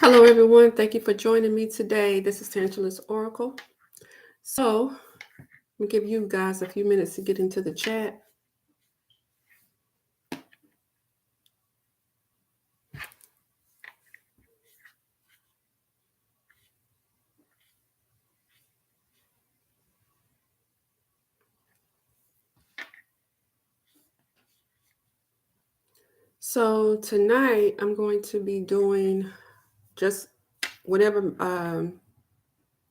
Hello, everyone. Thank you for joining me today. This is Tantalus Oracle. So, we give you guys a few minutes to get into the chat. So, tonight I'm going to be doing just whatever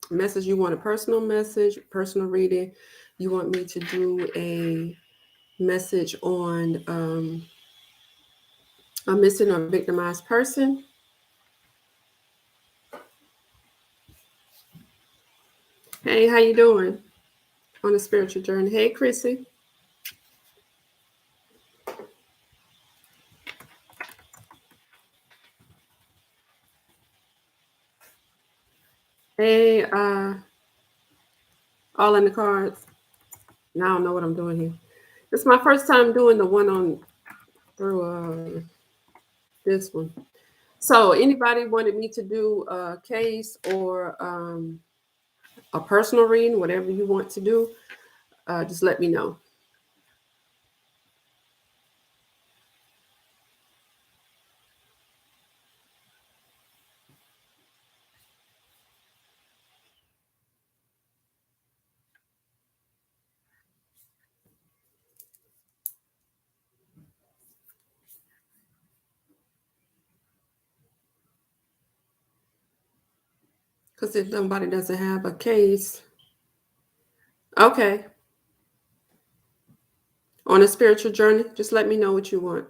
message you want, a personal message, personal reading. You want me to do a message on a missing or victimized person. Hey, how you doing on a spiritual journey? Hey, Chrissy. Hey, all in the cards. Now I don't know what I'm doing here. It's my first time doing the one on through this one. So anybody wanted me to do a case or a personal reading, whatever you want to do, just let me know. Because if nobody doesn't have a case, okay, on a spiritual journey, just let me know what you want.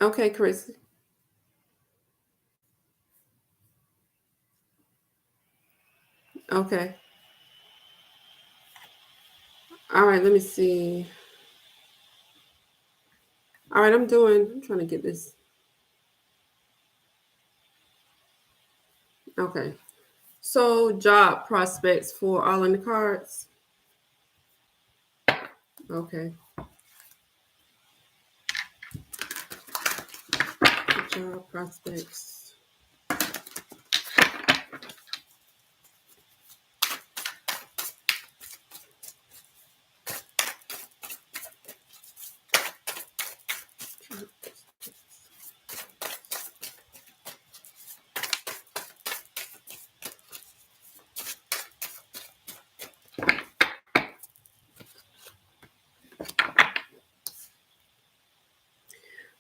Okay, Chris. Okay. All right, let me see. All right, I'm trying to get this. Okay. So job prospects for all in the cards. Okay. Job prospects.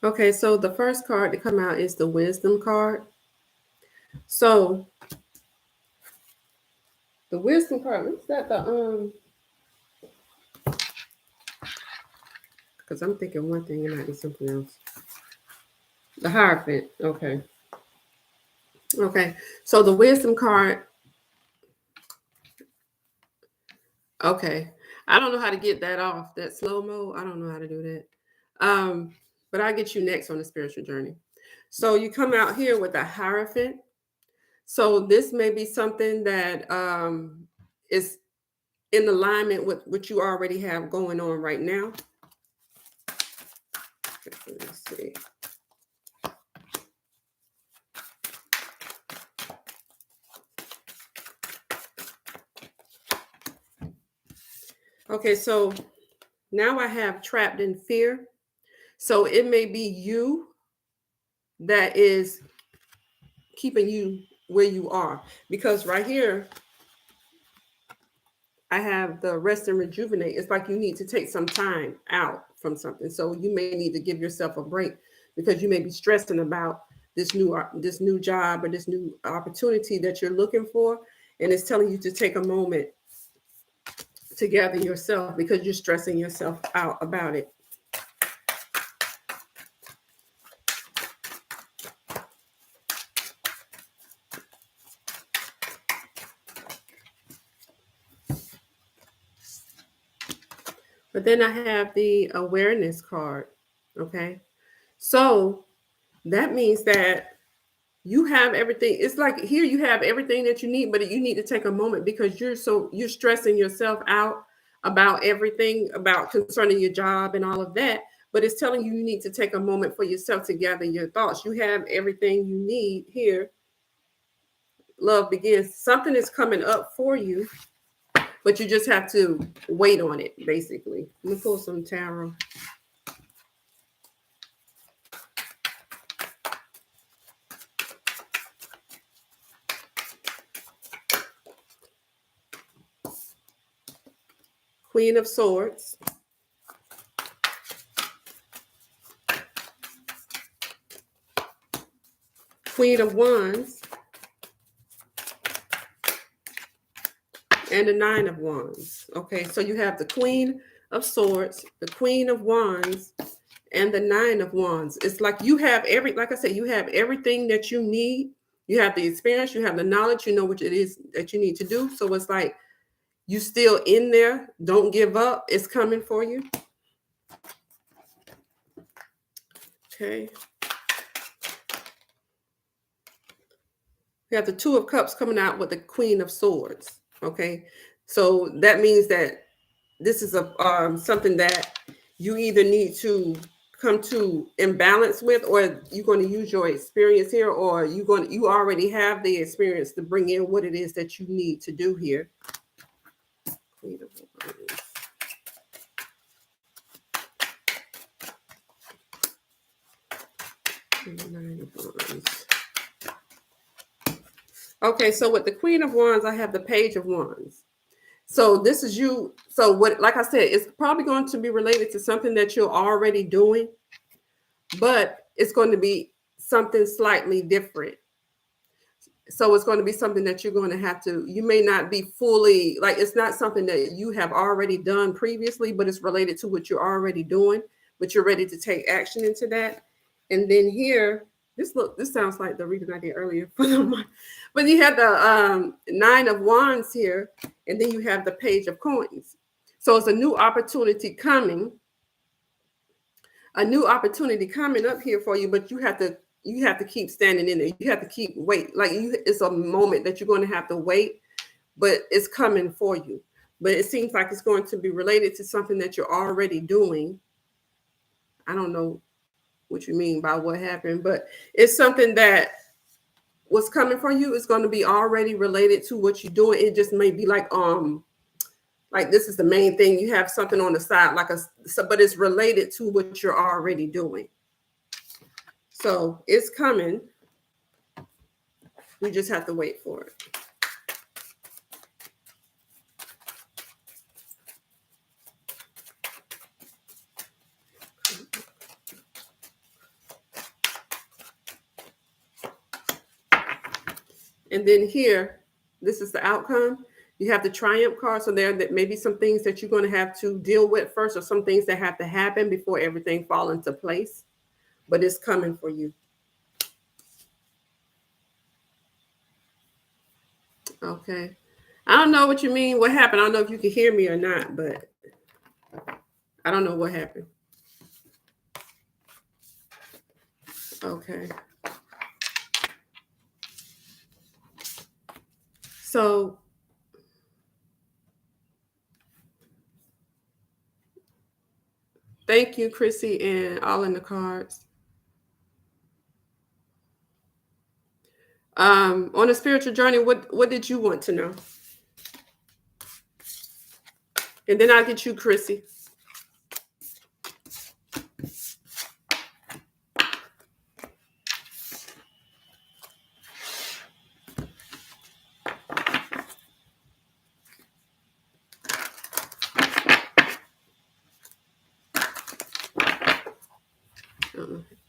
Okay, so the first card to come out is the wisdom card. So the wisdom card, is that the because I'm thinking one thing, it might be something else. The Hierophant. Okay. Okay. So the wisdom card, okay. I don't know how to get that off, that slow mo. I don't know how to do that. But I'll get you next on the spiritual journey. So you come out here with a Hierophant. So this may be something that is in alignment with what you already have going on right now. Let's see. Okay, so now I have trapped in fear. So it may be you that is keeping you where you are. Because right here, I have the rest and rejuvenate. It's like you need to take some time out from something. So you may need to give yourself a break because you may be stressing about this new job or this new opportunity that you're looking for, and it's telling you to take a moment to gather yourself because you're stressing yourself out about it. But then I have the awareness card. Okay. So that means that You have everything. It's like here you have everything that you need, but you need to take a moment because you're stressing yourself out about everything about concerning your job and all of that. But it's telling you need to take a moment for yourself to gather your thoughts. You have everything you need here. Love begins. Something is coming up for you, but you just have to wait on it, basically. Let me pull some tarot. Queen of Swords, Queen of Wands, and the Nine of Wands. Okay, so you have the Queen of Swords, the Queen of Wands, and the Nine of Wands. It's like you have like I said, you have everything that you need. You have the experience, you have the knowledge, you know what it is that you need to do. So it's like you still in there. Don't give up. It's coming for you. Okay. We have the Two of Cups coming out with the Queen of Swords. Okay. So that means that this is a something that you either need to come to imbalance with, or you're going to use your experience here, or you already have the experience to bring in what it is that you need to do here. Queen of Wands. Nine of Wands. Okay, so with the Queen of Wands, I have the Page of Wands. So this is you. So what, like I said, it's probably going to be related to something that you're already doing, but it's going to be something slightly different. So it's going to be something that you're going to have to, you may not be fully, like it's not something that you have already done previously, but it's related to what you're already doing, but you're ready to take action into that. And then here, this sounds like the reading I did earlier for the month. But you have the Nine of Wands here, and then you have the Page of Coins. So it's a new opportunity coming, up here for you, but you have to keep standing in there. You have to keep wait. Like it's a moment that you're going to have to wait, but it's coming for you. But it seems like it's going to be related to something that you're already doing. I don't know what you mean by what happened, but it's something that what's coming for you is going to be already related to what you're doing. It just may be like this is the main thing. You have something on the side, but it's related to what you're already doing. So it's coming. We just have to wait for it. And then here, this is the outcome. You have the Triumph card. So there that maybe some things that you're going to have to deal with first, or some things that have to happen before everything fall into place. But it's coming for you. Okay. I don't know what you mean. What happened? I don't know if you can hear me or not, but I don't know what happened. Okay. So thank you, Chrissy, and all in the cards. On a spiritual journey, what did you want to know? And then I'll get you, Chrissy.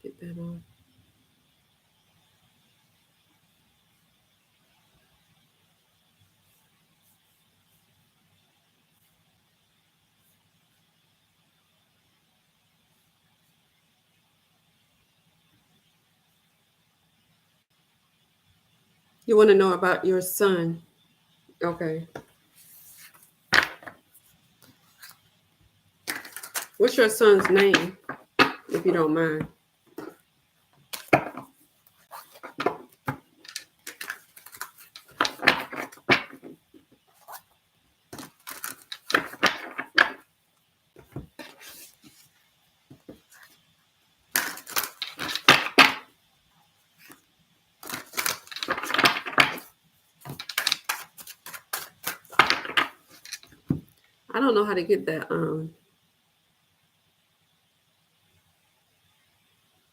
Get that on. You want to know about your son. Okay. What's your son's name, if you don't mind? I don't know how to get that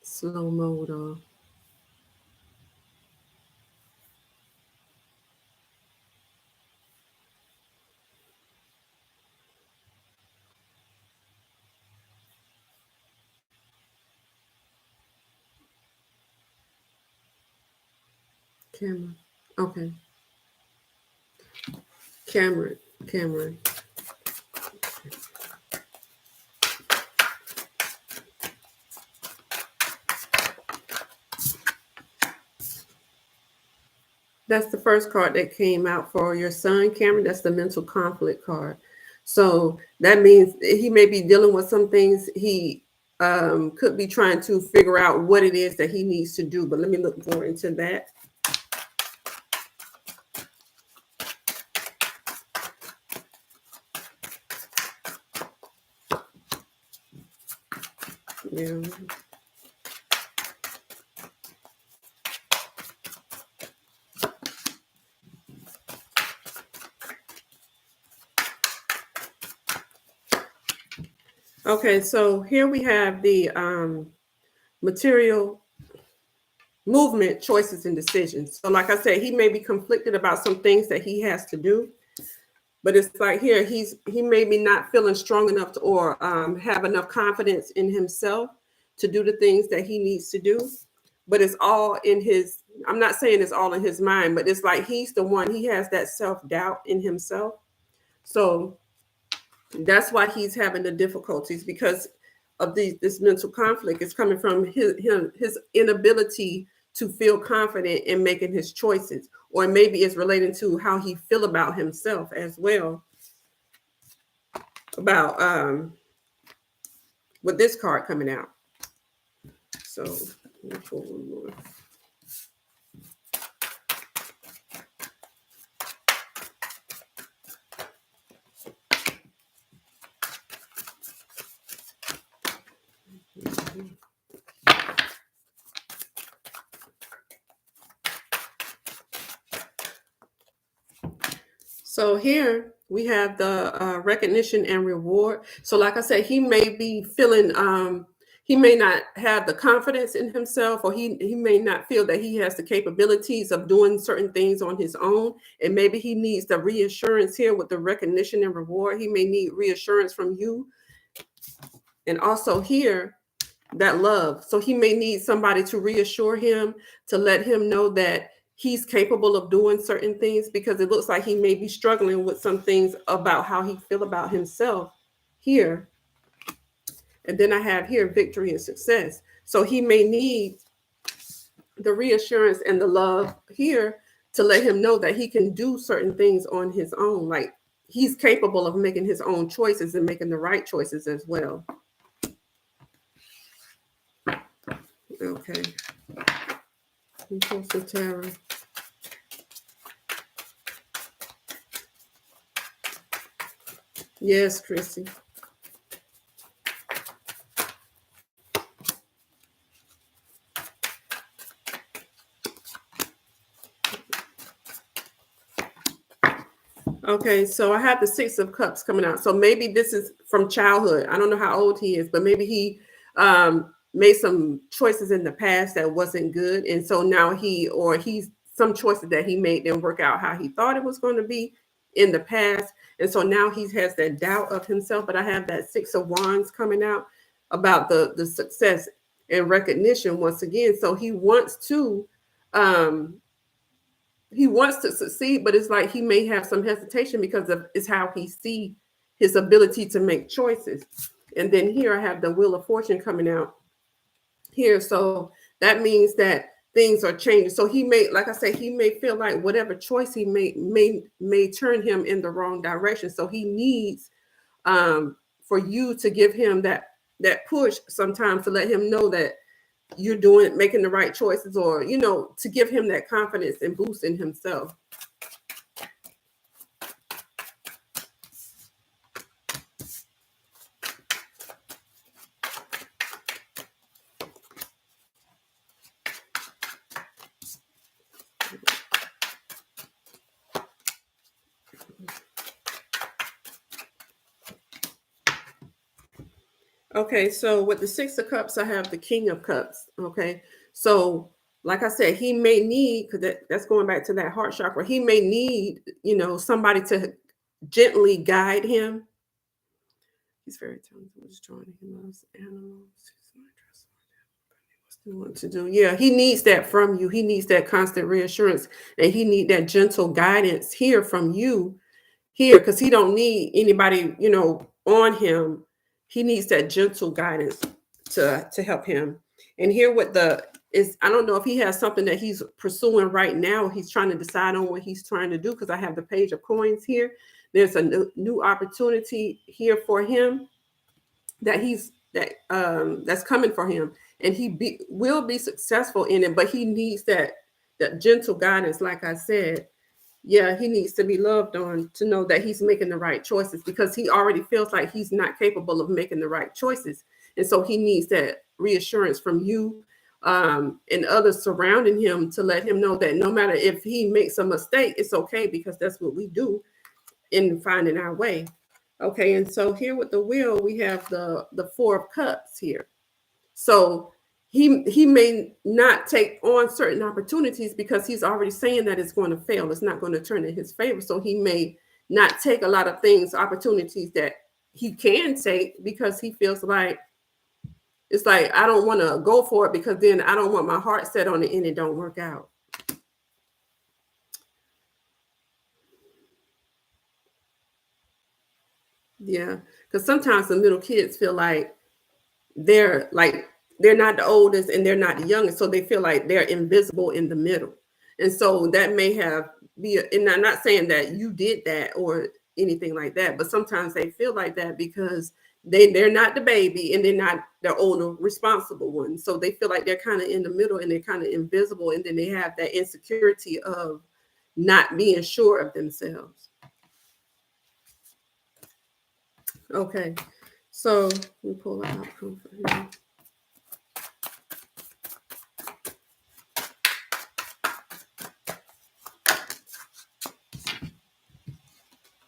slow mode off. Camera. Okay. Cameron. Cameron. That's the first card that came out for your son, Cameron. That's the mental conflict card. So that means he may be dealing with some things. He could be trying to figure out what it is that he needs to do. But let me look more into that. Yeah. Okay, so here we have the material movement, choices, and decisions. So, like I said, he may be conflicted about some things that he has to do, but it's like here he may be not feeling strong enough to, or have enough confidence in himself to do the things that he needs to do. But it's all in his. I'm not saying it's all in his mind, but it's like he's the one. He has that self doubt in himself. So that's why he's having the difficulties because of this mental conflict. Is coming from his inability to feel confident in making his choices, or maybe it's relating to how he feel about himself as well. About with this card coming out. So let me pull one more. So here we have the recognition and reward. So like I said, he may be feeling, he may not have the confidence in himself, or he may not feel that he has the capabilities of doing certain things on his own. And maybe he needs the reassurance here with the recognition and reward. He may need reassurance from you. And also here, that love. So he may need somebody to reassure him, to let him know that he's capable of doing certain things, because it looks like he may be struggling with some things about how he feel about himself here. And then I have here victory and success. So he may need the reassurance and the love here to let him know that he can do certain things on his own. Like he's capable of making his own choices and making the right choices as well. Okay. Impulsive Tara. Yes, Chrissy. Okay, so I have the Six of Cups coming out. So maybe this is from childhood. I don't know how old he is, but maybe he made some choices in the past that wasn't good. And so now he's some choices that he made didn't work out how he thought it was going to be in the past. And so now he has that doubt of himself. But I have that Six of Wands coming out about the success and recognition once again. So um, he wants to succeed, but it's like he may have some hesitation because of is how he see his ability to make choices. And then here I have the Wheel of Fortune coming out here. So that means that things are changing. So he may, like I say, he may feel like whatever choice he may turn him in the wrong direction. So he needs for you to give him that push sometimes to let him know that you're making the right choices, or to give him that confidence and boost in himself. Okay, so with the Six of Cups, I have the King of Cups. Okay, so like I said, he may need, because that's going back to that heart chakra. He may need, somebody to gently guide him. He's very talented. Was joining. He loves animals. What to do? Yeah, he needs that from you. He needs that constant reassurance, and he need that gentle guidance here from you here, because he don't need anybody, on him. He needs that gentle guidance to help him. And here what the is, I don't know if he has something that he's pursuing right now. He's trying to decide on what he's trying to do, because I have the Page of Coins here. There's a new opportunity here for him that's coming for him, and will be successful in it. But he needs that gentle guidance, like I said. Yeah, he needs to be loved on to know that he's making the right choices, because he already feels like he's not capable of making the right choices. And so he needs that reassurance from you, and others surrounding him, to let him know that no matter if he makes a mistake, it's okay, because that's what we do in finding our way. Okay, and so here with the wheel, we have the Four of Cups here. So he may not take on certain opportunities, because he's already saying that it's going to fail. It's not going to turn in his favor. So he may not take a lot of opportunities that he can take, because he feels like it's like, I don't want to go for it, because then I don't want my heart set on it and it don't work out. Yeah, because sometimes the middle kids feel like they're like they're not the oldest and they're not the youngest, so they feel like they're invisible in the middle. And so that may and I'm not saying that you did that or anything like that, but sometimes they feel like that because they're not the baby and they're not the older responsible one. So they feel like they're kind of in the middle and they're kind of invisible, and then they have that insecurity of not being sure of themselves. Okay, so we pull the outcome for him.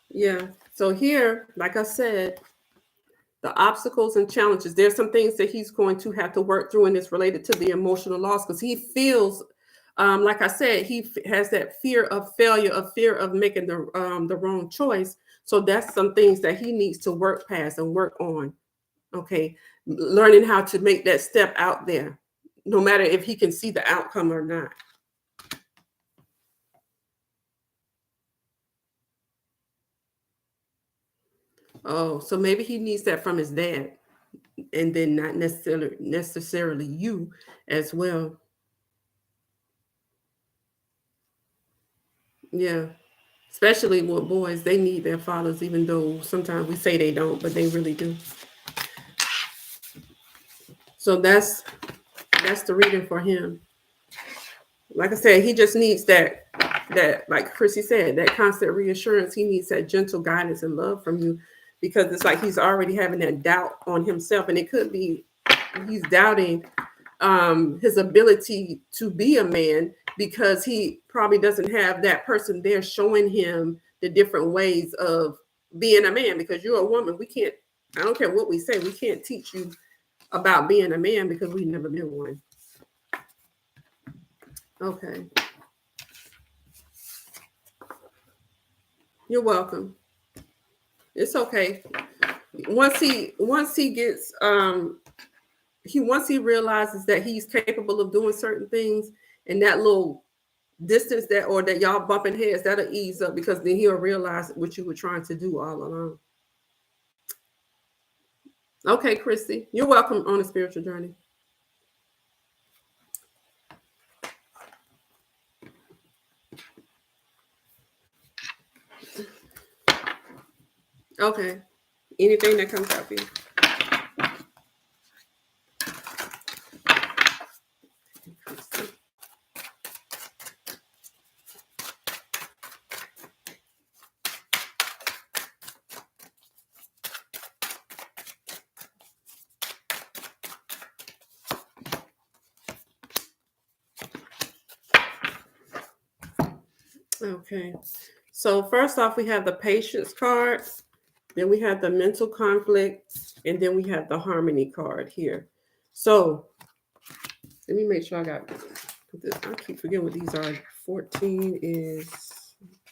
Yeah. So here, like I said, the obstacles and challenges, there's some things that he's going to have to work through, and it's related to the emotional loss, because he feels, like I said, has that fear of failure, of fear of making the wrong choice. So that's some things that he needs to work past and work on. Okay. Learning how to make that step out there, no matter if he can see the outcome or not. Oh, so maybe he needs that from his dad, and then not necessarily you as well. Yeah, especially with boys, they need their fathers, even though sometimes we say they don't, but they really do. So that's the reading for him. Like I said, he just needs that, like Chrissy said, that constant reassurance. He needs that gentle guidance and love from you, because it's like he's already having that doubt on himself, and it could be he's doubting his ability to be a man, because he probably doesn't have that person there showing him the different ways of being a man. Because you're a woman, we can't, I don't care what we say, we can't teach you about being a man because we've never been one. Okay, you're welcome. It's okay. Once he gets once he realizes that he's capable of doing certain things, and that little distance that, or that y'all bumping heads, that'll ease up, because then he'll realize what you were trying to do all along. Okay, Christy, you're welcome on a spiritual journey. Okay, anything that comes out for you. Okay, so first off, we have the patience card. Then we have the mental conflict. And then we have the harmony card here. So let me make sure I got this. I keep forgetting what these are. 14 is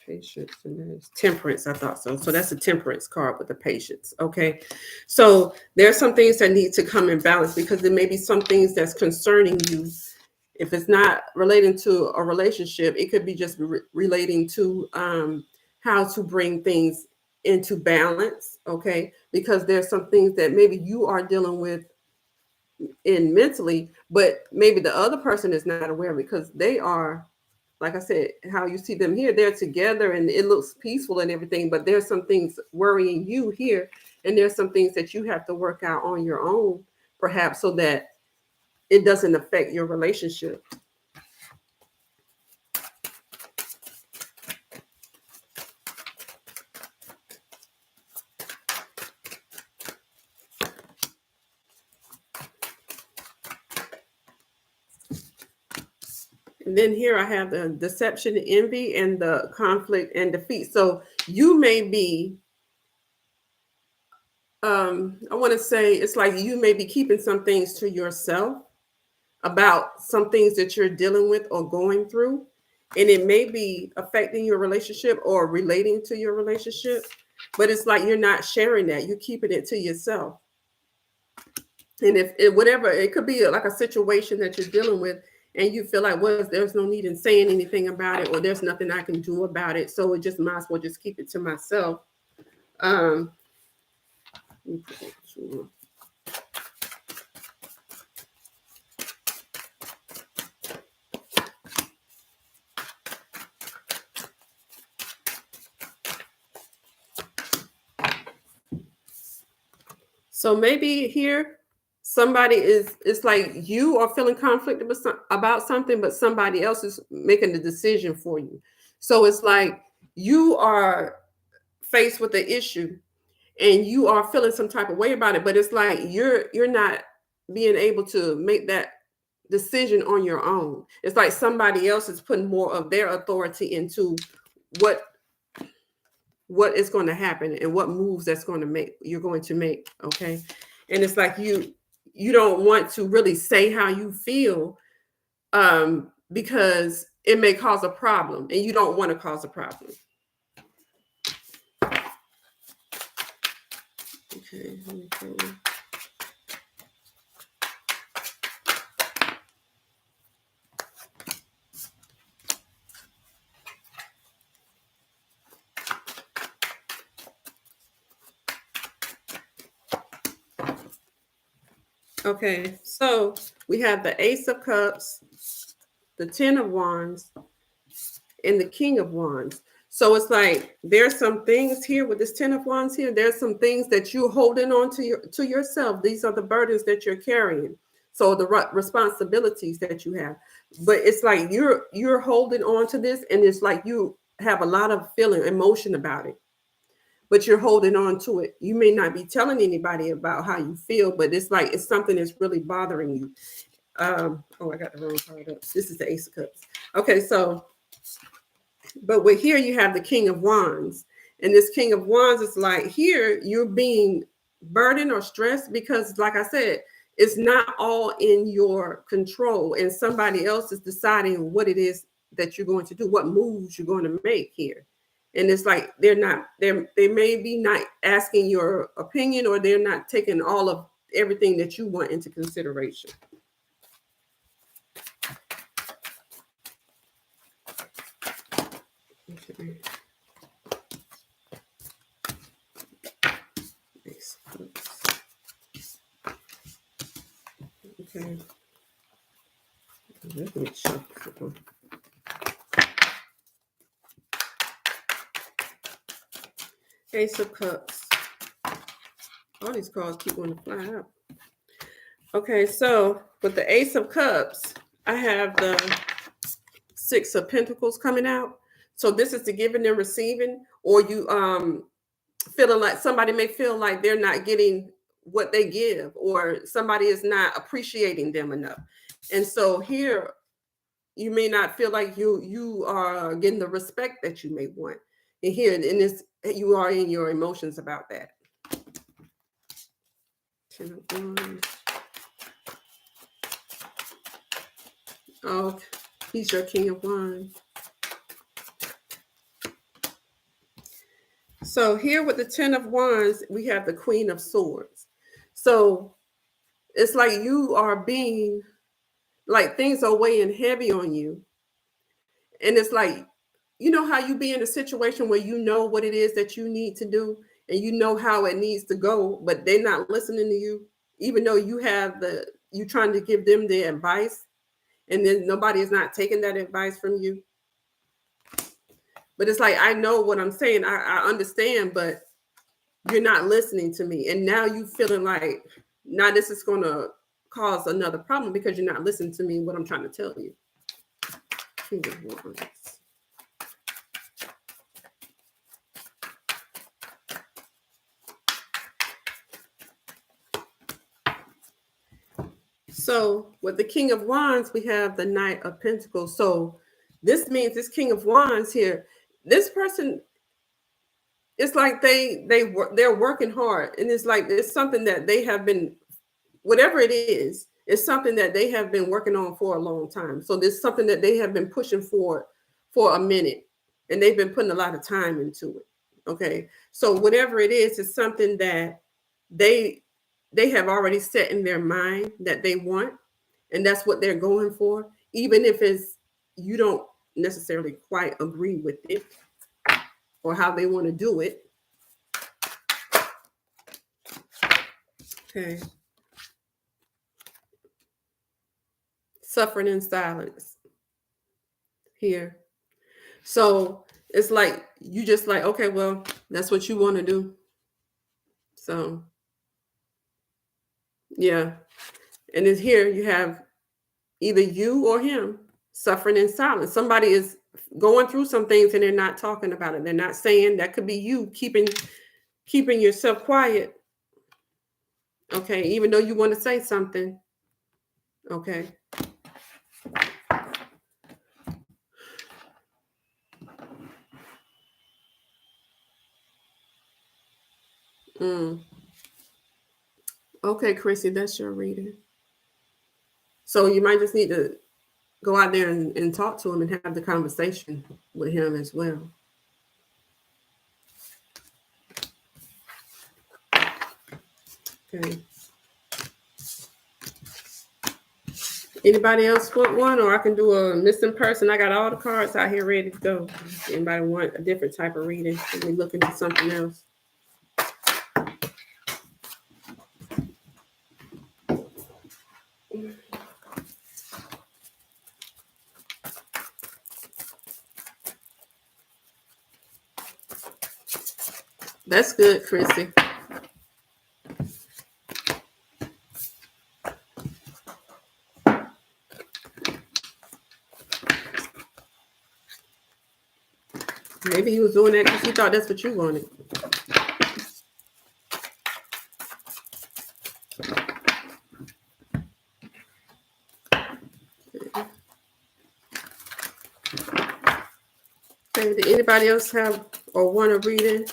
patience, and there's temperance. I thought so. So that's a temperance card with the patience. Okay. So there's some things that need to come in balance because there may be some things that's concerning you. If it's not relating to a relationship, it could be just relating to how to bring things into balance. Okay. Because there's some things that maybe you are dealing with in mentally, but maybe the other person is not aware because they are, like I said, how you see them here, they're together and it looks peaceful and everything, but there's some things worrying you here, and there's some things that you have to work out on your own, perhaps, so that it doesn't affect your relationship. And then here I have the deception, envy, and the conflict and defeat. So you may be, I want to say it's like you may be keeping some things to yourself about some things that you're dealing with or going through. And it may be affecting your relationship or relating to your relationship, but it's like you're not sharing that. You're keeping it to yourself. And if it, whatever, it could be like a situation that you're dealing with, and you feel like, well, there's no need in saying anything about it, or there's nothing I can do about it. So it just might as well just keep it to myself. Um, So maybe here somebody is, it's like you are feeling conflicted about something, but somebody else is making the decision for you. So it's like you are faced with the issue and you are feeling some type of way about it, but it's like you're not being able to make that decision on your own. It's like somebody else is putting more of their authority into what what is going to happen and what moves that's going to make you're going to make. Okay. And it's like you don't want to really say how you feel, because it may cause a problem and you don't want to cause a problem. Okay. Okay, so we have the Ace of Cups, the Ten of Wands, and the King of Wands. So it's like there's some things here with this Ten of Wands here. There's some things that you're holding on to yourself. These are the burdens that you're carrying. So the responsibilities that you have. But it's like you're holding on to this, and it's like you have a lot of feeling, emotion about it. But you're holding on to it. You may not be telling anybody about how you feel, but it's like it's something that's really bothering you. Oh, I got the wrong card up. This is the Ace of Cups. Okay, so but with here you have the King of Wands, and this King of Wands is like here you're being burdened or stressed because, like I said, it's not all in your control, and somebody else is deciding what it is that you're going to do, what moves you're going to make here. And it's like they may be not asking your opinion, or they're not taking all of everything that you want into consideration. Okay. Okay. Let me check. Ace of Cups. All these cards keep wanting to fly out. Okay, so with the Ace of Cups, I have the Six of Pentacles coming out. So this is the giving and receiving, or you feeling like somebody may feel like they're not getting what they give, or somebody is not appreciating them enough. And so here you may not feel like you are getting the respect that you may want. And here in this you are in your emotions about that. Ten of Wands. Oh, he's your King of Wands. So here with the Ten of Wands, we have the Queen of Swords. So it's like you are being, like things are weighing heavy on you. And it's like, you know how you be in a situation where you know what it is that you need to do and you know how it needs to go, but they're not listening to you, even though you trying to give them the advice, and then nobody is not taking that advice from you. But it's like, I know what I'm saying. I understand, but you're not listening to me. And now you feeling like, now this is going to cause another problem because you're not listening to me, what I'm trying to tell you. King of Wands. So with the King of Wands, we have the Knight of Pentacles. So this means this King of Wands here, this person, it's like they're working hard, and it's like it's something that they have been, whatever it is, it's something that they have been working on for a long time. So there's something that they have been pushing for a minute, and they've been putting a lot of time into it. Okay, so whatever it is, it's something that they have already set in their mind that they want, and that's what they're going for, even if it's you don't necessarily quite agree with it or how they want to do it. Okay. Suffering in silence here. So it's like you just like, okay, well, that's what you want to do. So yeah. And it's here you have either you or him suffering in silence. Somebody is going through some things and they're not talking about it. They're not saying. That could be you keeping yourself quiet. Okay, even though you want to say something. Okay. Okay, Chrissy, that's your reading. So you might just need to go out there and talk to him and have the conversation with him as well. Okay. Anybody else want one, or I can do a missing person? I got all the cards out here ready to go. Anybody want a different type of reading? Let me look into something else. That's good, Chrissy. Maybe he was doing that because he thought that's what you wanted. Okay, did anybody else have or want a reading?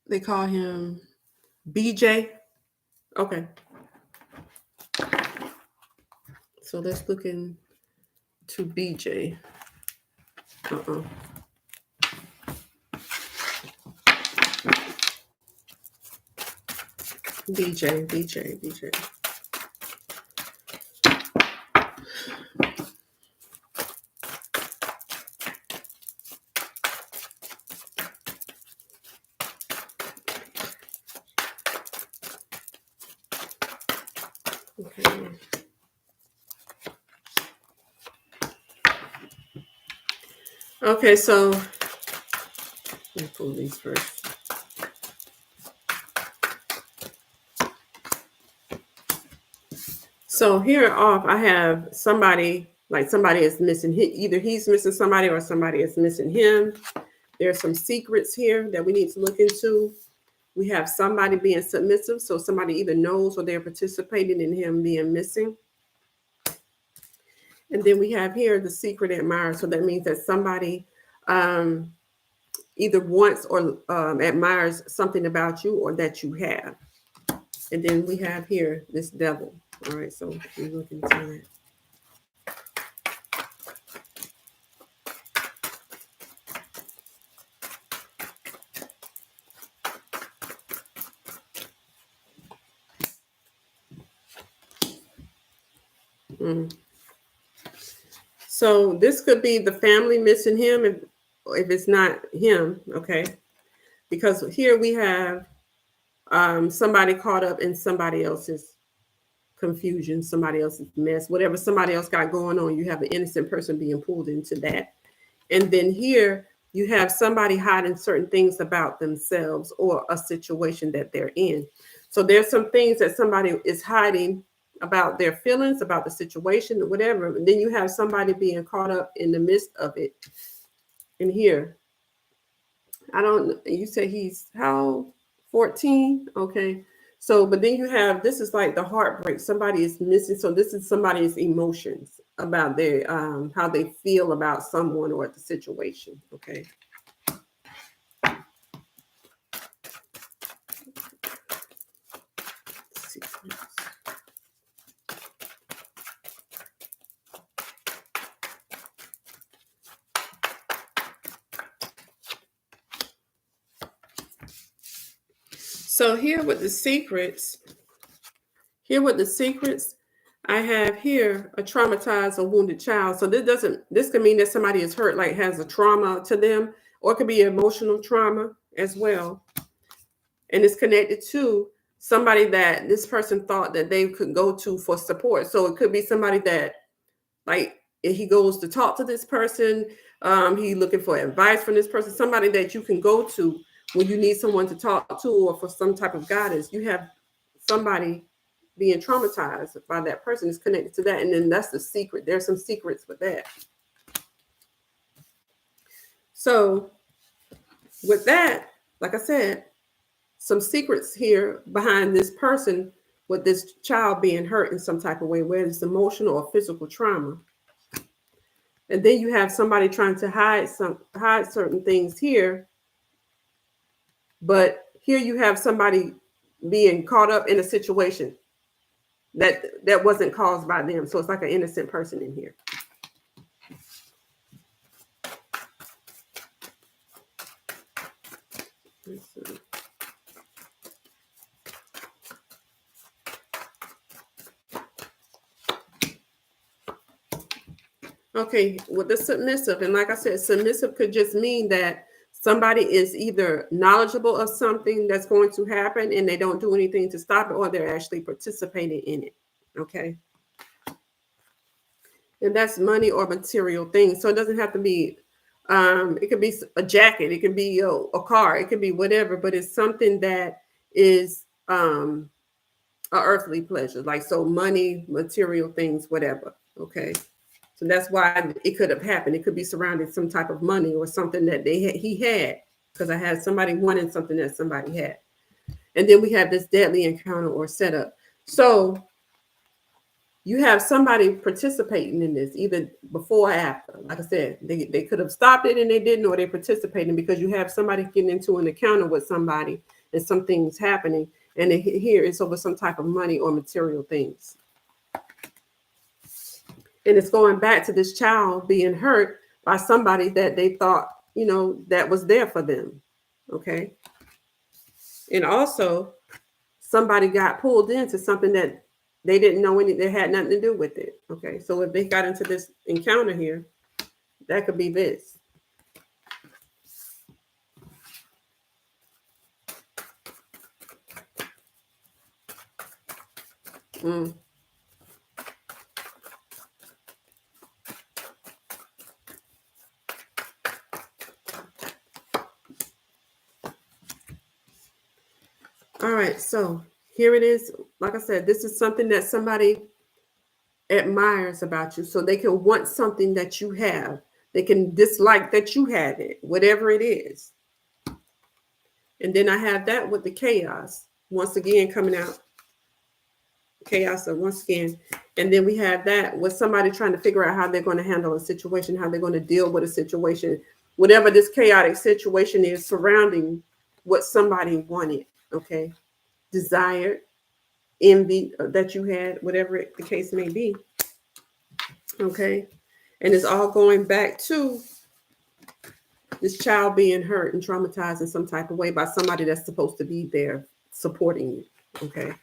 They call him BJ. Okay. So let's look into BJ. BJ. Okay. Okay, so let me pull these first. So here off, I have somebody, like somebody is missing. Either he's missing somebody or somebody is missing him. There's some secrets here that we need to look into We have somebody being submissive, so somebody either knows or they're participating in him being missing. And then we have here the secret admirer. So that means that somebody either wants or admires something about you or that you have. And then we have here this devil. All right, so we look into that. Mm. So this could be the family missing him if it's not him, okay? Because here we have somebody caught up in somebody else's confusion, somebody else's mess, whatever somebody else got going on. You have an innocent person being pulled into that. And then here you have somebody hiding certain things about themselves or a situation that they're in. So there's some things that somebody is hiding about their feelings, about the situation, or whatever. And then you have somebody being caught up in the midst of it. And here, you say he's how 14? Okay. So, but then you have, this is like the heartbreak. Somebody is missing. So this is somebody's emotions about their, how they feel about someone or the situation. Okay. So here with the secrets, I have here a traumatized or wounded child. So this can mean that somebody is hurt, like has a trauma to them, or it could be emotional trauma as well. And it's connected to somebody that this person thought that they could go to for support. So it could be somebody that, like, if he goes to talk to this person, he looking for advice from this person, somebody that you can go to when you need someone to talk to or for some type of guidance. You have somebody being traumatized by that person is connected to that. And then that's the secret. There's some secrets with that. So with that, like I said, some secrets here behind this person with this child being hurt in some type of way, whether it's emotional or physical trauma. And then you have somebody trying to hide certain things here. But here you have somebody being caught up in a situation that wasn't caused by them. So it's like an innocent person in here. Okay, with the submissive, and like I said, submissive could just mean that somebody is either knowledgeable of something that's going to happen and they don't do anything to stop it, or they're actually participating in it. Okay. And that's money or material things. So it doesn't have to be, it could be a jacket, it could be a car, it could be whatever, but it's something that is a earthly pleasure, like so money, material things, whatever. Okay. So that's why it could have happened. It could be surrounding some type of money or something that he had, because I had somebody wanting something that somebody had. And then we have this deadly encounter or setup. So you have somebody participating in this, either before or after. Like I said, they could have stopped it and they didn't, or they're participating, because you have somebody getting into an encounter with somebody and some things happening. And here it's over some type of money or material things. And it's going back to this child being hurt by somebody that they thought, that was there for them. Okay. And also somebody got pulled into something that they didn't know they had nothing to do with it. Okay. So if they got into this encounter here, that could be this. Mm. All right, so here it is. Like I said, this is something that somebody admires about you. So they can want something that you have. They can dislike that you have it, whatever it is. And then I have that with the chaos once again coming out. Chaos once again. And then we have that with somebody trying to figure out how they're going to handle a situation, how they're going to deal with a situation, whatever this chaotic situation is surrounding what somebody wanted, okay, desired, envy that you had, whatever the case may be, okay. And it's all going back to this child being hurt and traumatized in some type of way by somebody that's supposed to be there supporting you, okay.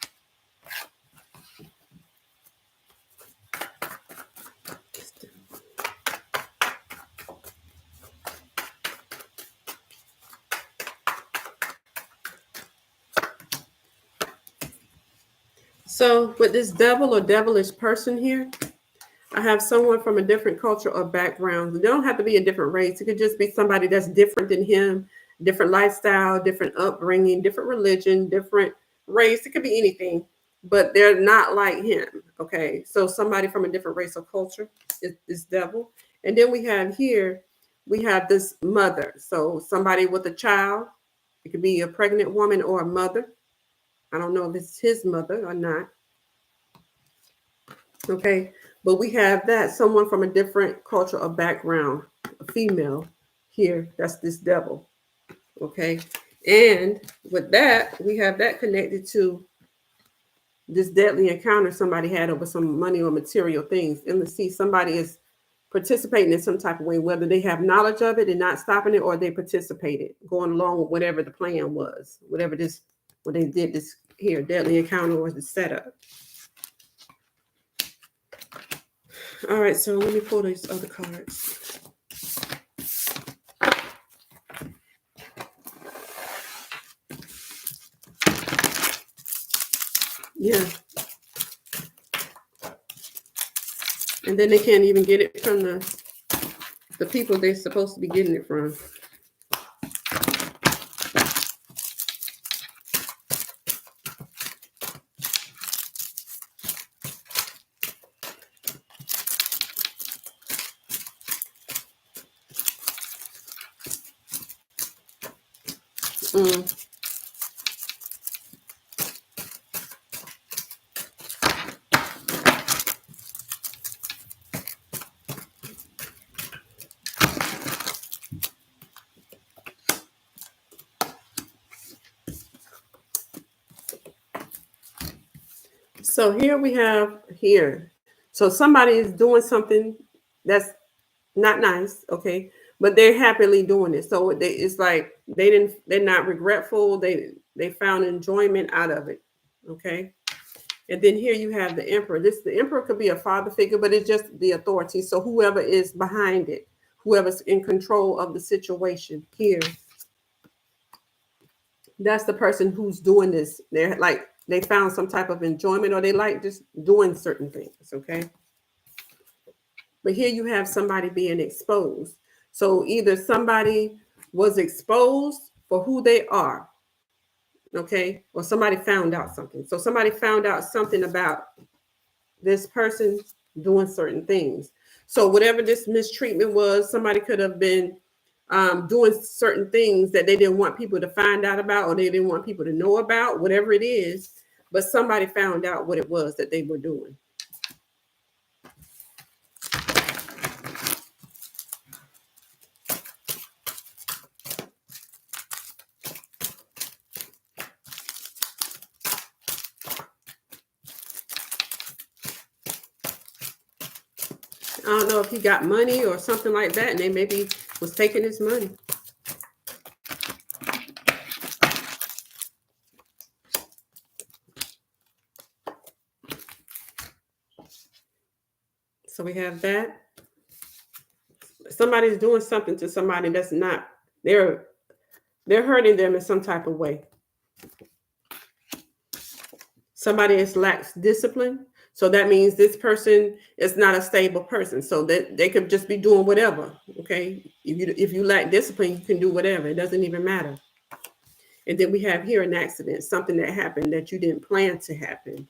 So with this devil or devilish person here, I have someone from a different culture or background. They don't have to be a different race. It could just be somebody that's different than him, different lifestyle, different upbringing, different religion, different race. It could be anything, but they're not like him. Okay. So somebody from a different race or culture is devil. And then we have here, we have this mother. So somebody with a child. It could be a pregnant woman or a mother. I don't know if it's his mother or not. Okay. But we have that someone from a different culture or background, a female here. That's this devil. Okay. And with that, we have that connected to this deadly encounter somebody had over some money or material things. And let's see, somebody is participating in some type of way, whether they have knowledge of it and not stopping it, or they participated, going along with whatever the plan was, whatever this, what they did this here, deadly encounter was the setup. All right, so let me pull these other cards. Yeah. And then they can't even get it from the people they're supposed to be getting it from. So here we have here. So somebody is doing something that's not nice, okay, but they're happily doing it. So it's like they're not regretful. They found enjoyment out of it, okay. And then here you have the emperor. The emperor could be a father figure, but it's just the authority. So whoever is behind it, whoever's in control of the situation here, that's the person who's doing this. They're like they found some type of enjoyment, or they like just doing certain things, okay. But here you have somebody being exposed. So either somebody was exposed for who they are, okay, or somebody found out something. So somebody found out something about this person doing certain things. So whatever this mistreatment was, somebody could have been doing certain things that they didn't want people to find out about, or they didn't want people to know about, whatever it is. But somebody found out what it was that they were doing. I don't know if he got money or something like that, and they maybe was taking his money. So we have that. Somebody's doing something to somebody that's not, they're hurting them in some type of way. Somebody is lacks discipline. So that means this person is not a stable person. So that they could just be doing whatever. Okay. If you lack discipline, you can do whatever. It doesn't even matter. And then we have here an accident, something that happened that you didn't plan to happen.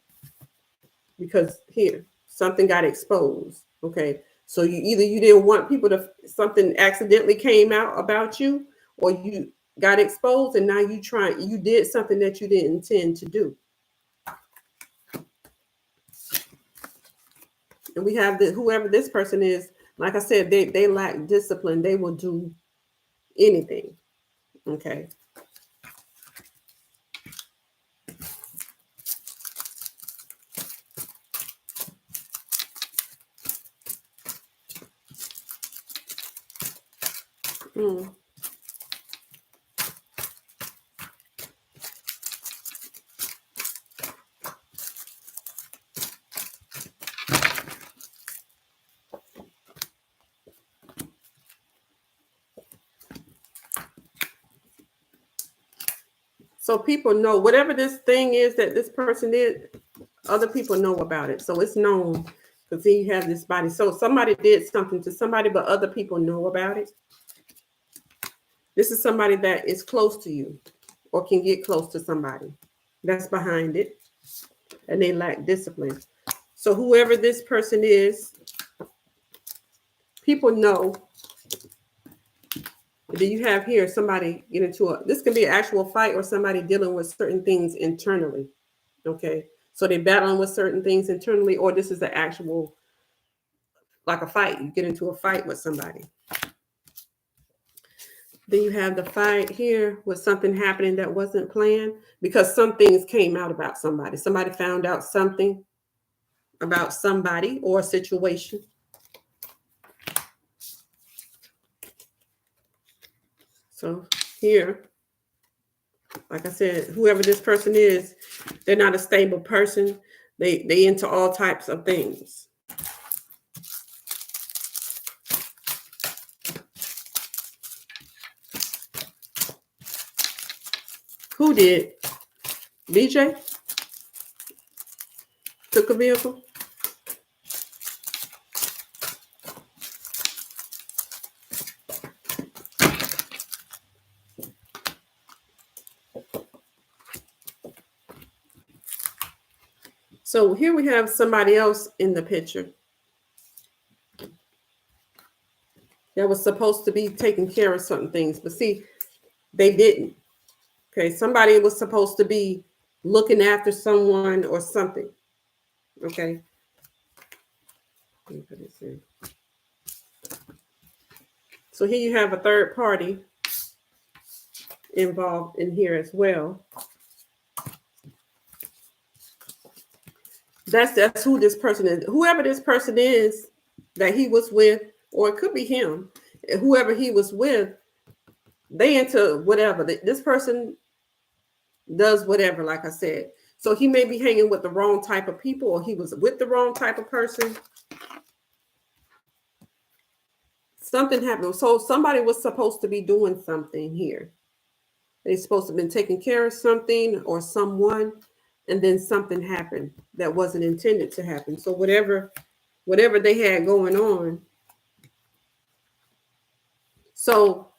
Because here, something got exposed. Okay. So you didn't want people to, something accidentally came out about you, or got exposed, and now you did something that you didn't intend to do. And we have whoever this person is, like I said, they lack discipline. They will do anything. Okay. Mm. So people know whatever this thing is that this person did, other people know about it. So it's known because he has this body. So somebody did something to somebody, but other people know about it. This is somebody that is close to you or can get close to somebody that's behind it, and they lack discipline. So whoever this person is, people know. Do you have here somebody get into this can be an actual fight or somebody dealing with certain things internally. Okay. So they're battling with certain things internally, or this is the actual, like a fight. You get into a fight with somebody. Then you have the fight here with something happening that wasn't planned because some things came out about somebody. Somebody found out something about somebody or a situation. So here, like I said, whoever this person is, they're not a stable person. They into all types of things. Who did? BJ took a vehicle. So here we have somebody else in the picture that was supposed to be taking care of certain things, but see, they didn't. Okay, somebody was supposed to be looking after someone or something. Okay. Let me put this in. So here you have a third party involved in here as well. That's who this person is. Whoever this person is that he was with, or it could be him, whoever he was with, they into whatever. This person does whatever, like I said. So he may be hanging with the wrong type of people, or he was with the wrong type of person. Something happened. So somebody was supposed to be doing something here. They're supposed to have been taking care of something or someone, and then something happened that wasn't intended to happen. So whatever they had going on. So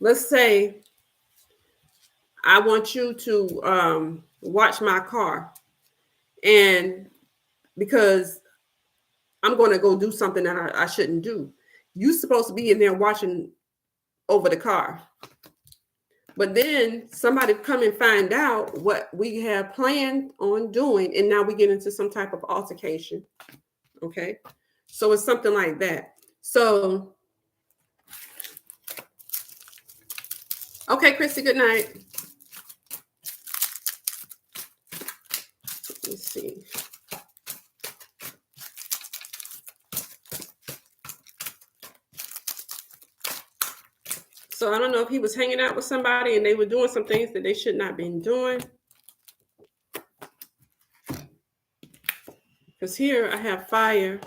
let's say I want you to watch my car, and because I'm going to go do something that I shouldn't do. You're supposed to be in there watching over the car. But then somebody come and find out what we have planned on doing, and now we get into some type of altercation. Okay. So it's something like that. So, okay, Christy, good night. Let's see. So I don't know if he was hanging out with somebody and they were doing some things that they should not been doing. Because here I have fire,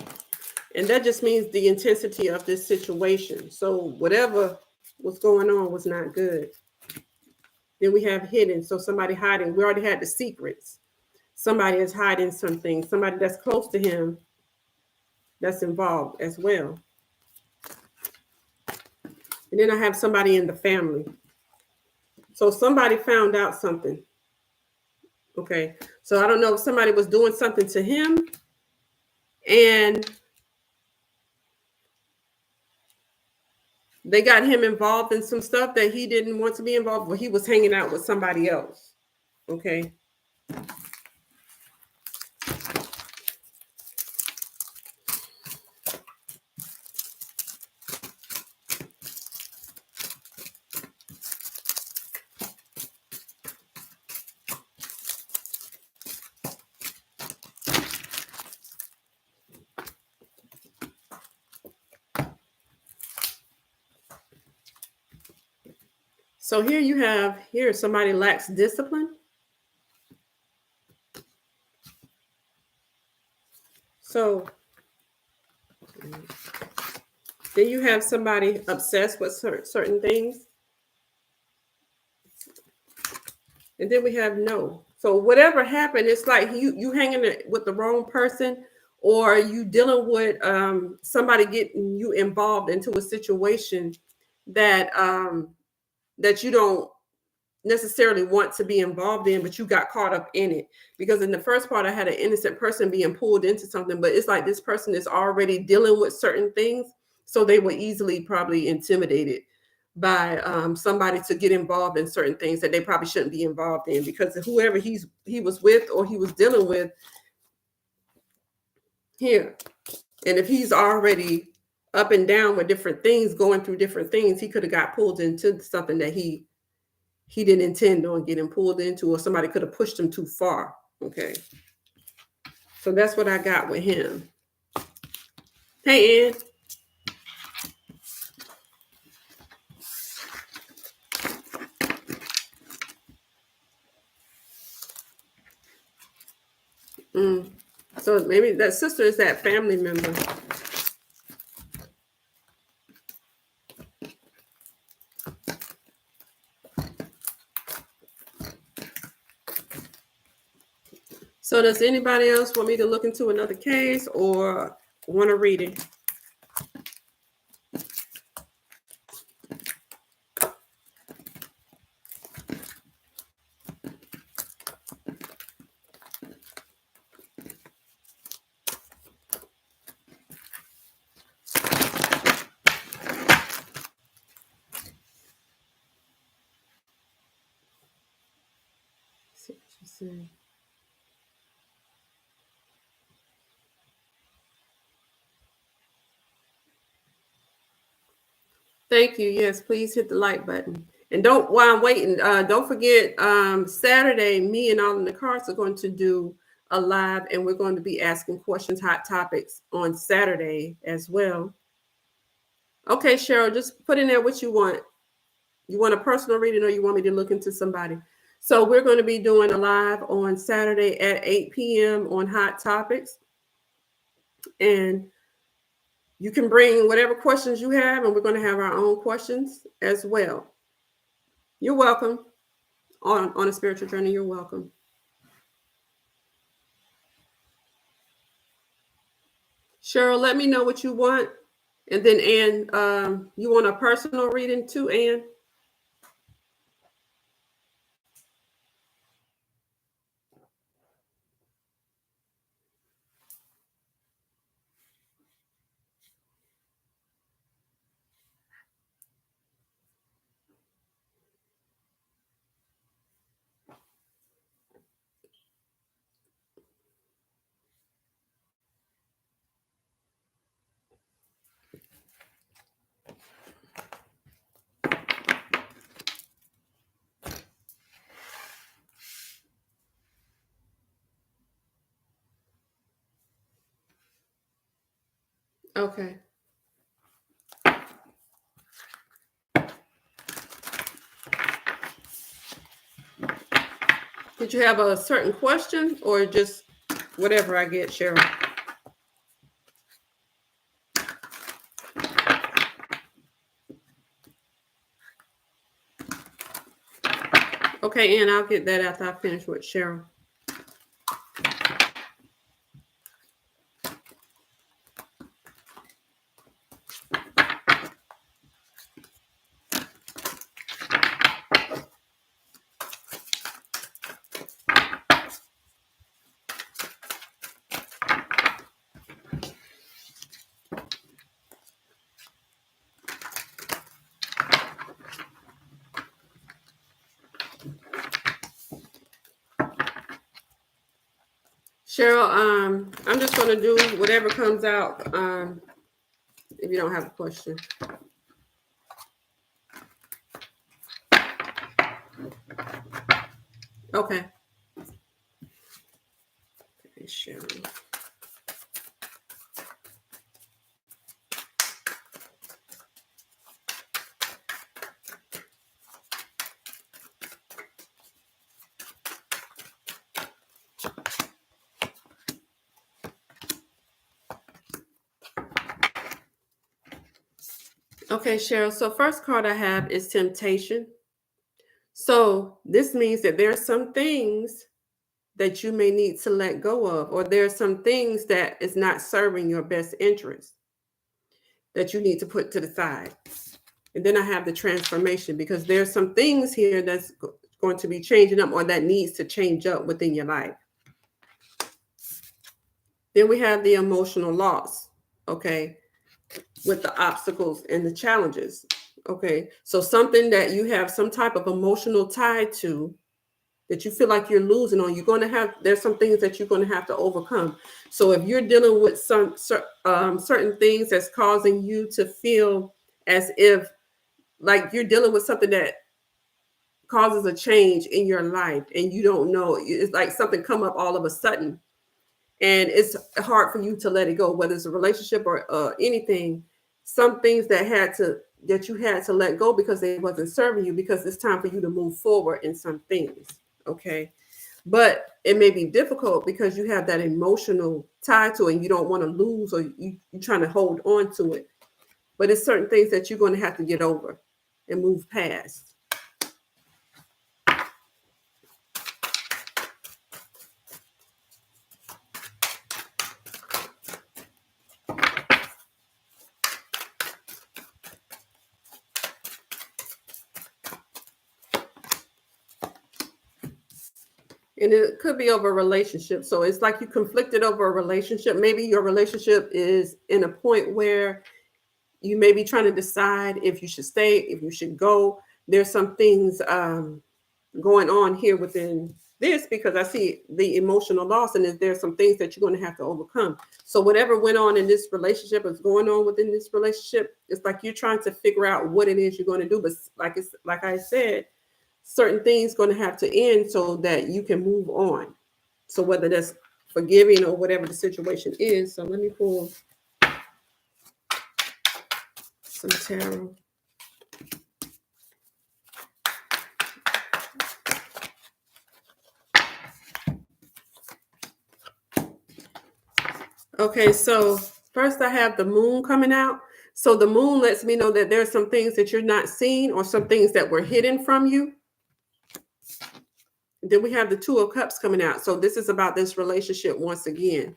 and that just means the intensity of this situation. So whatever was going on was not good. Then we have hidden. So somebody hiding. We already had the secrets. Somebody is hiding something. Somebody that's close to him that's involved as well. And then I have somebody in the family. So somebody found out something. Okay. So I don't know if somebody was doing something to him, and They got him involved in some stuff that he didn't want to be involved with. He was hanging out with somebody else. Okay. So here somebody lacks discipline. So then you have somebody obsessed with certain things. And then we have no. So whatever happened, it's like you hanging with the wrong person, or you dealing with somebody getting you involved into a situation that that you don't necessarily want to be involved in, but you got caught up in it. Because in the first part, I had an innocent person being pulled into something, but it's like this person is already dealing with certain things, so they were easily probably intimidated by somebody to get involved in certain things that they probably shouldn't be involved in, because whoever he was with or he was dealing with here, and if he's already up and down with different things, going through different things, he could have got pulled into something that he didn't intend on getting pulled into, or somebody could have pushed him too far. Okay. So that's what I got with him. Hey, Ann. So maybe that sister is that family member. So does anybody else want me to look into another case or want to read it? See what you say. Thank you. Yes, please hit the like button. And don't, while I'm waiting, don't forget Saturday, me and all in the cars are going to do a live, and we're going to be asking questions, hot topics on Saturday as well. Okay, Cheryl, just put in there what you want. You want a personal reading, or you want me to look into somebody? So we're going to be doing a live on Saturday at 8 p.m. on hot topics. And you can bring whatever questions you have, and we're going to have our own questions as well. You're welcome. On a spiritual journey, you're welcome. Cheryl, let me know what you want. And then Ann, you want a personal reading too, Ann? Okay. Did you have a certain question, or just whatever I get, Cheryl? Okay, Ann, I'll get that after I finish with Cheryl. Cheryl, I'm just going to do whatever comes out. If you don't have a question. Okay. Okay, Cheryl. Okay, Cheryl. So first card I have is temptation. So this means that there are some things that you may need to let go of, or there are some things that is not serving your best interest that you need to put to the side. And then I have the transformation, because there's some things here that's going to be changing up, or that needs to change up within your life. Then we have the emotional loss, okay, with the obstacles and the challenges. Okay, so something that you have some type of emotional tie to, that you feel like you're losing on, there's some things that you're going to have to overcome. So if you're dealing with certain things that's causing you to feel as if like you're dealing with something that causes a change in your life, and you don't know, it's like something come up all of a sudden, and it's hard for you to let it go, whether it's a relationship or anything. Some things that you had to let go because they wasn't serving you, because it's time for you to move forward in some things. Okay, but it may be difficult because you have that emotional tie to it, and you don't want to lose, or you're trying to hold on to it. But it's certain things that you're going to have to get over and move past. And it could be over a relationship. So it's like you conflicted over a relationship. Maybe your relationship is in a point where you may be trying to decide if you should stay, if you should go. There's some things going on here within this, because I see the emotional loss, and there's some things that you're going to have to overcome. So whatever went on in this relationship is going on within this relationship. It's like you're trying to figure out what it is you're going to do. But like I said, certain things going to have to end so that you can move on. So whether that's forgiving or whatever the situation is. So let me pull some tarot. Okay, so first I have the moon coming out. So the moon lets me know that there's some things that you're not seeing, or some things that were hidden from you. Then we have the Two of Cups coming out. So this is about this relationship once again.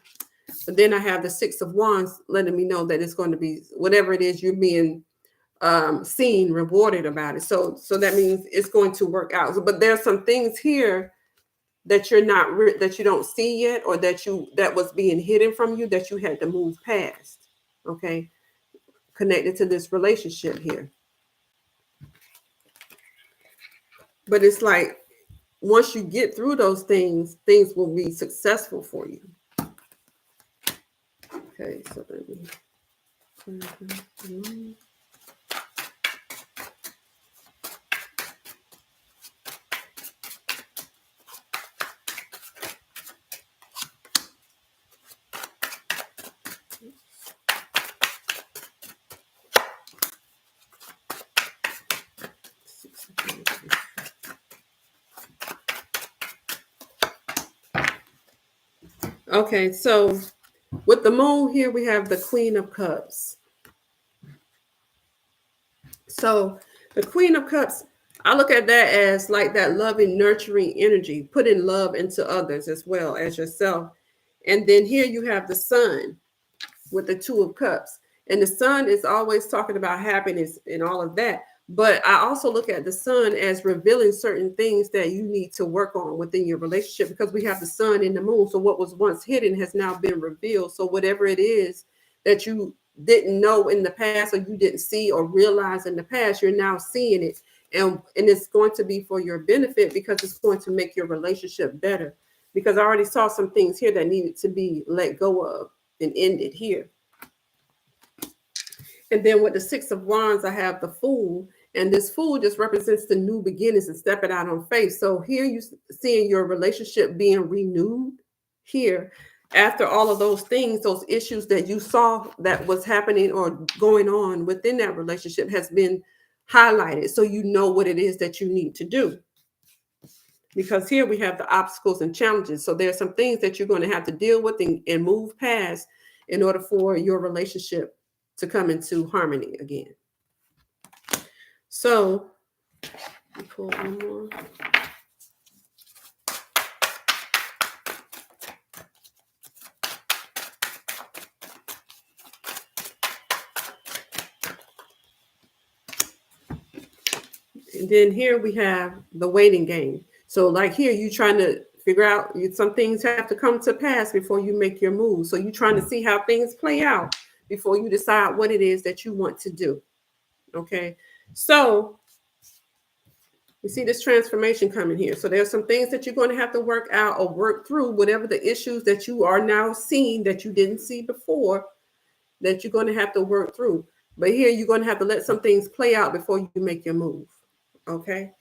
But then I have the Six of Wands letting me know that it's going to be whatever it is you're being seen, rewarded about it. So that means it's going to work out. So, but there's some things here that you're not that you don't see yet, or that was being hidden from you, that you had to move past. Okay, connected to this relationship here. But it's like once you get through those things will be successful for you. Okay, so let me. Okay, so with the moon here, we have the Queen of Cups. So the Queen of Cups, I look at that as like that loving, nurturing energy, putting love into others as well as yourself. And then here you have the Sun with the Two of Cups. And the Sun is always talking about happiness and all of that. But I also look at the Sun as revealing certain things that you need to work on within your relationship, because we have the Sun and the Moon. So what was once hidden has now been revealed. So whatever it is that you didn't know in the past, or you didn't see or realize in the past, you're now seeing it. And it's going to be for your benefit, because it's going to make your relationship better. because I already saw some things here that needed to be let go of and ended here. And then with the Six of Wands, I have the Fool. And this Fool just represents the new beginnings and stepping out on faith. So here you seeing your relationship being renewed here after all of those things, those issues that you saw that was happening or going on within that relationship has been highlighted. So you know what it is that you need to do. Because here we have the obstacles and challenges. So there's some things that you're going to have to deal with and move past in order for your relationship to come into harmony again. So, pull one more. And then here we have the waiting game. So like here, you're trying to figure out some things have to come to pass before you make your move. So you're trying to see how things play out before you decide what it is that you want to do. Okay. So we see this transformation coming here. So there's some things that you're going to have to work out or work through, whatever the issues that you are now seeing that you didn't see before, that you're going to have to work through. But here you're going to have to let some things play out before you make your move. Okay.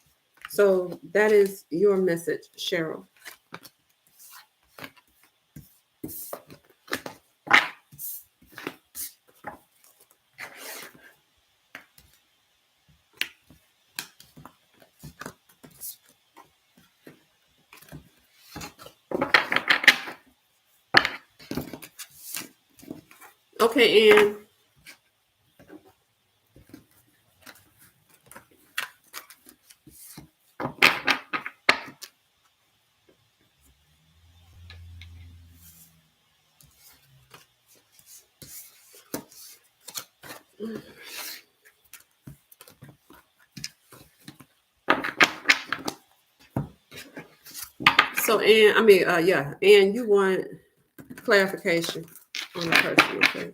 So that is your message, Cheryl. Okay, and so, and you want clarification on the person, okay?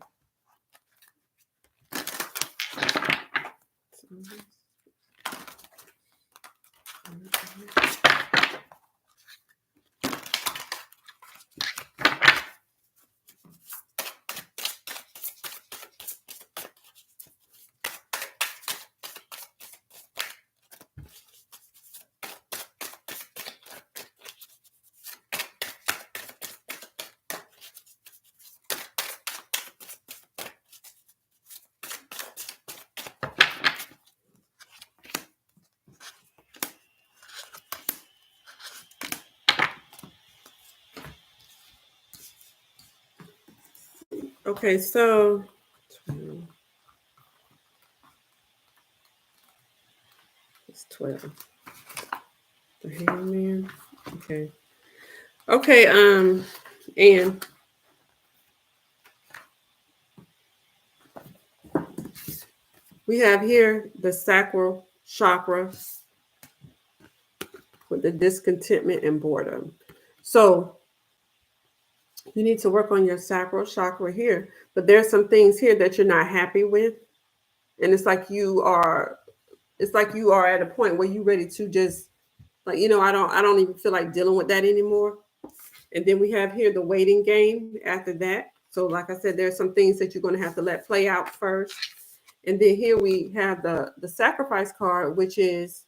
Okay, so it's 12. The Hangman. Okay. Okay, and we have here the sacral chakra with the discontentment and boredom. So you need to work on your sacral chakra here, but there's some things here that you're not happy with. And it's like you are at a point where you're ready to just like, I don't even feel like dealing with that anymore. And then we have here the waiting game after that. So like I said, there's some things that you're going to have to let play out first. And then here we have the sacrifice card, which is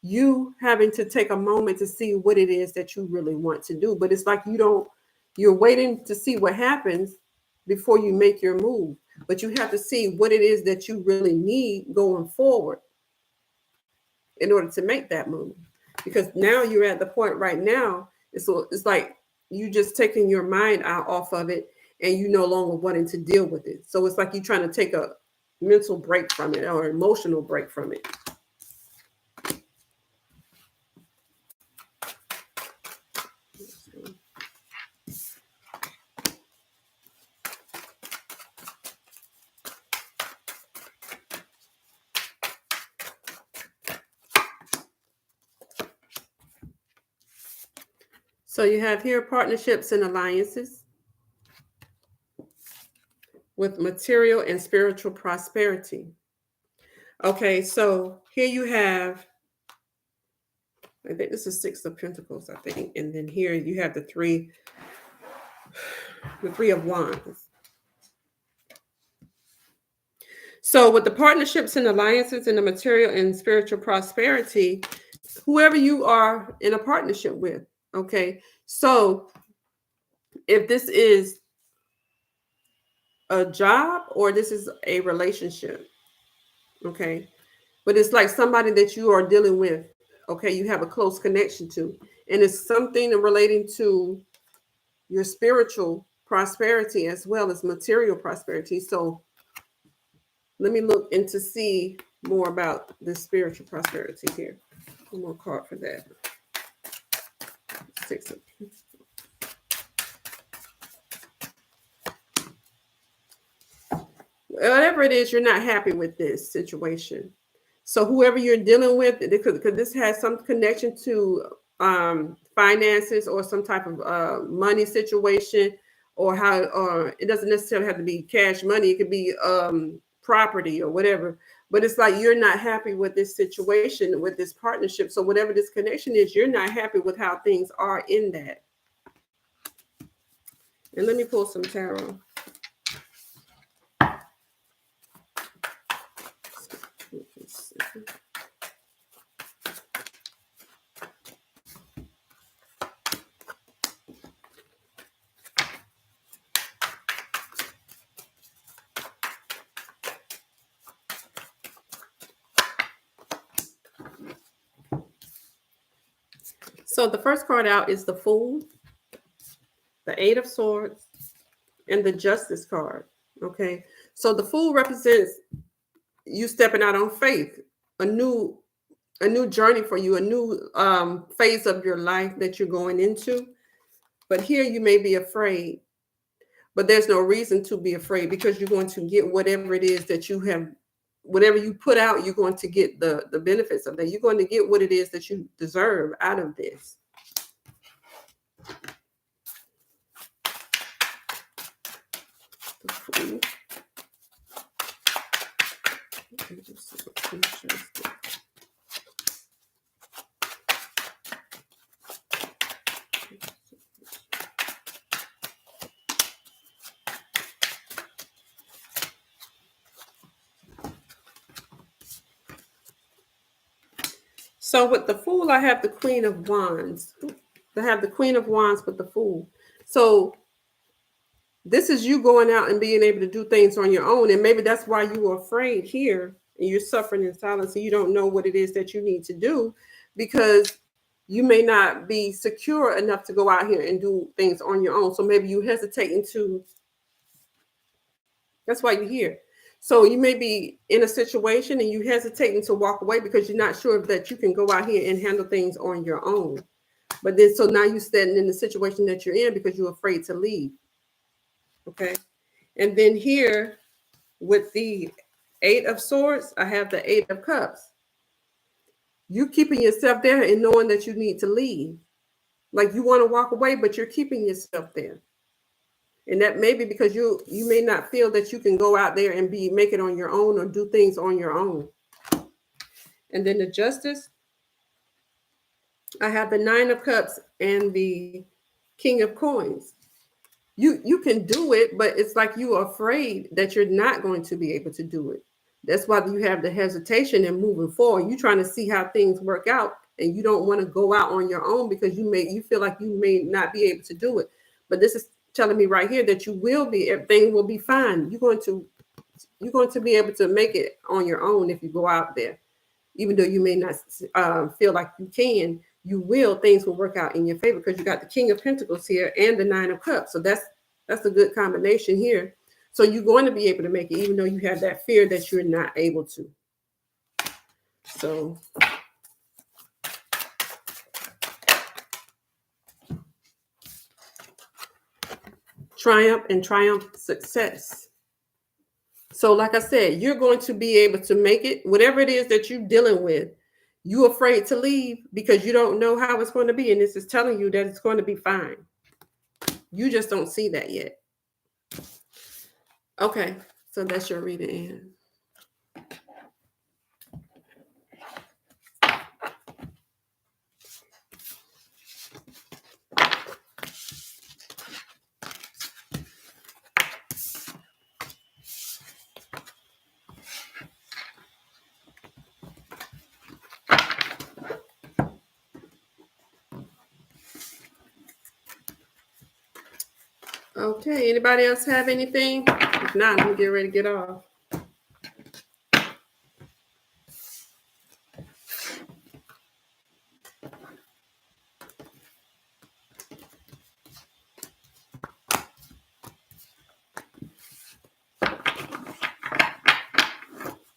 you having to take a moment to see what it is that you really want to do. But it's like you're waiting to see what happens before you make your move. But you have to see what it is that you really need going forward in order to make that move. Because now you're at the point right now, it's like you just taking your mind out off of it and you no longer wanting to deal with it. So it's like you're trying to take a mental break from it or emotional break from it. So you have here partnerships and alliances with material and spiritual prosperity. Okay, so here you have, I think this is Six of Pentacles, I think. And then here you have the Three of Wands. So with the partnerships and alliances and the material and spiritual prosperity, whoever you are in a partnership with, okay? So if this is a job or this is a relationship, okay? But it's like somebody that you are dealing with, okay? You have a close connection to. And it's something relating to your spiritual prosperity as well as material prosperity. So let me look and to see more about the spiritual prosperity here. One more card for that. Six of whatever it is, you're not happy with this situation. So whoever you're dealing with, because this has some connection to finances or some type of money situation, or how it doesn't necessarily have to be cash money. It could be property or whatever. But it's like you're not happy with this situation, with this partnership. So whatever this connection is, you're not happy with how things are in that. And let me pull some tarot. So the first card out is the Fool, the Eight of Swords, and the Justice card. Okay. So the Fool represents you stepping out on faith, a new journey for you, a new phase of your life that you're going into. But here you may be afraid, but there's no reason to be afraid because you're going to get whatever it is that you have, whatever you put out, you're going to get the benefits of that. You're going to get what it is that you deserve out of this. The Fool. So with the Fool, I have the Queen of Wands. I have the Queen of Wands with the Fool. So this is you going out and being able to do things on your own. And maybe that's why you are afraid here and you're suffering in silence and you don't know what it is that you need to do, because you may not be secure enough to go out here and do things on your own. So maybe you hesitating to, that's why you're here. So you may be in a situation and you hesitating to walk away because you're not sure that you can go out here and handle things on your own. But then, so now you're standing in the situation that you're in because you're afraid to leave. Okay. And then here with the Eight of Swords, I have the Eight of Cups. You keeping yourself there and knowing that you need to leave. Like you want to walk away, but you're keeping yourself there. And that may be because you may not feel that you can go out there and make it on your own or do things on your own. And then the Justice, I have the Nine of Cups and the King of Coins. You can do it, but it's like you are afraid that you're not going to be able to do it. That's why you have the hesitation and moving forward. You're trying to see how things work out, and you don't want to go out on your own because you feel like you may not be able to do it. But this is telling me right here that you will be. Everything will be fine. You're going to be able to make it on your own if you go out there, even though you may not feel like you can. You will. Things will work out in your favor because you got the King of Pentacles here and the Nine of Cups. So that's a good combination here. So you're going to be able to make it, even though you have that fear that you're not able to. So triumph and triumph success. So like I said, you're going to be able to make it, whatever it is that you're dealing with. You're afraid to leave because you don't know how it's going to be. And this is telling you that it's going to be fine. You just don't see that yet. Okay, so that's your reading. Okay, anybody else have anything? If not, I'm gonna get ready to get off.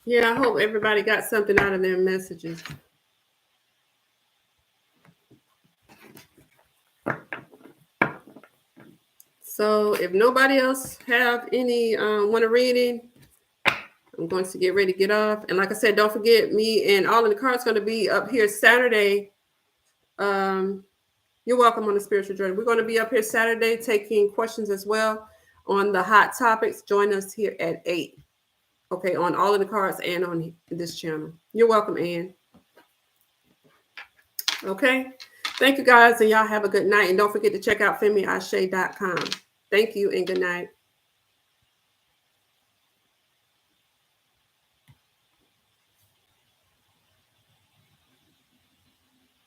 Yeah, I hope everybody got something out of their messages. So if nobody else have any want to read in, I'm going to get ready to get off. And like I said, don't forget me and All in the Cards going to be up here Saturday. You're welcome on the spiritual journey. We're going to be up here Saturday taking questions as well on the hot topics. Join us here at 8. Okay, on All in the Cards and on this channel. You're welcome, Ann. Okay. Thank you guys, and y'all have a good night. And don't forget to check out FemiAshe.com. Thank you and good night.